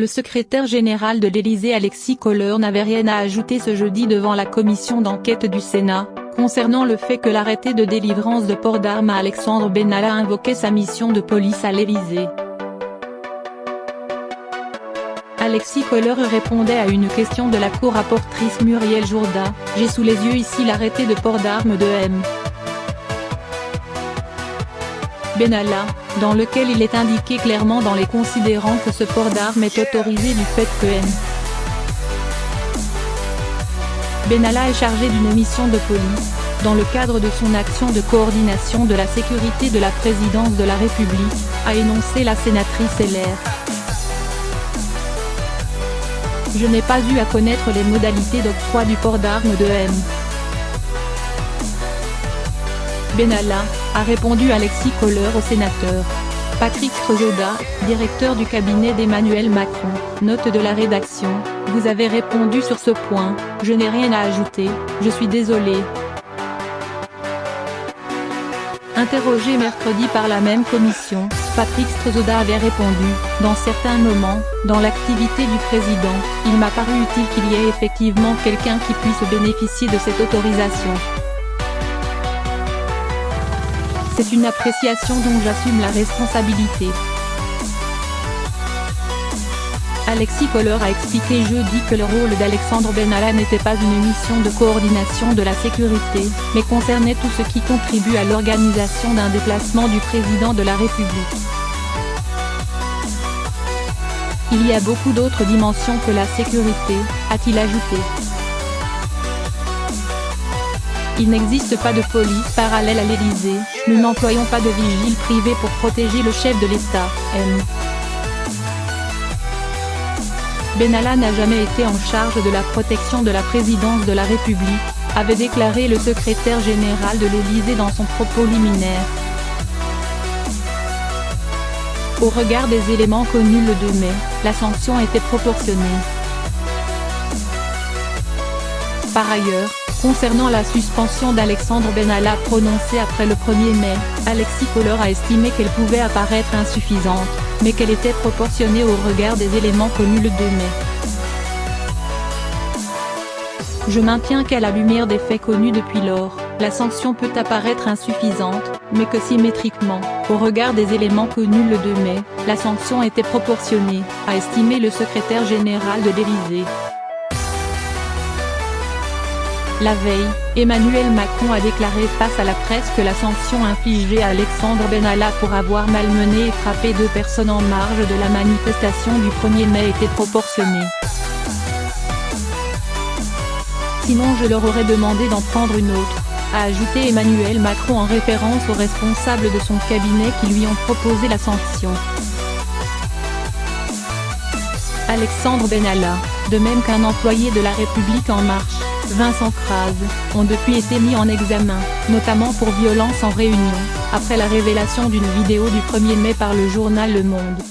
Le secrétaire général de l'Élysée Alexis Kohler n'avait rien à ajouter ce jeudi devant la commission d'enquête du Sénat, concernant le fait que l'arrêté de délivrance de port d'armes à Alexandre Benalla invoquait sa mission de police à l'Élysée. Alexis Kohler répondait à une question de la co-rapportrice Muriel Jourda: « J'ai sous les yeux ici l'arrêté de port d'armes de M. Benalla, dans lequel il est indiqué clairement dans les considérants que ce port d'armes est autorisé du fait que M. Benalla est chargé d'une mission de police, dans le cadre de son action de coordination de la sécurité de la présidence de la République, a énoncé la sénatrice LR. Je n'ai pas eu à connaître les modalités d'octroi du port d'armes de M. Benalla, a répondu Alexis Kohler au sénateur. Patrick Strzoda, directeur du cabinet d'Emmanuel Macron, note de la rédaction: « Vous avez répondu sur ce point, je n'ai rien à ajouter, je suis désolé. » Interrogé mercredi par la même commission, Patrick Strzoda avait répondu: « Dans certains moments, dans l'activité du président, il m'a paru utile qu'il y ait effectivement quelqu'un qui puisse bénéficier de cette autorisation. C'est une appréciation dont j'assume la responsabilité. » Alexis Kohler a expliqué jeudi que le rôle d'Alexandre Benalla n'était pas une mission de coordination de la sécurité, mais concernait tout ce qui contribue à l'organisation d'un déplacement du président de la République. Il y a beaucoup d'autres dimensions que la sécurité, a-t-il ajouté. Il n'existe pas de police parallèle à l'Élysée, nous n'employons pas de vigile privé pour protéger le chef de l'État, M. Benalla n'a jamais été en charge de la protection de la présidence de la République, avait déclaré le secrétaire général de l'Élysée dans son propos liminaire. Au regard des éléments connus le 2 mai, la sanction était proportionnée. Par ailleurs, concernant la suspension d'Alexandre Benalla prononcée après le 1er mai, Alexis Kohler a estimé qu'elle pouvait apparaître insuffisante, mais qu'elle était proportionnée au regard des éléments connus le 2 mai. Je maintiens qu'à la lumière des faits connus depuis lors, la sanction peut apparaître insuffisante, mais que symétriquement, au regard des éléments connus le 2 mai, la sanction était proportionnée, a estimé le secrétaire général de l'Élysée. La veille, Emmanuel Macron a déclaré face à la presse que la sanction infligée à Alexandre Benalla pour avoir malmené et frappé 2 personnes en marge de la manifestation du 1er mai était proportionnée. Sinon je leur aurais demandé d'en prendre une autre, a ajouté Emmanuel Macron en référence aux responsables de son cabinet qui lui ont proposé la sanction. Alexandre Benalla, de même qu'un employé de La République En Marche, Vincent Kras, ont depuis été mis en examen, notamment pour violence en réunion, après la révélation d'une vidéo du 1er mai par le journal Le Monde.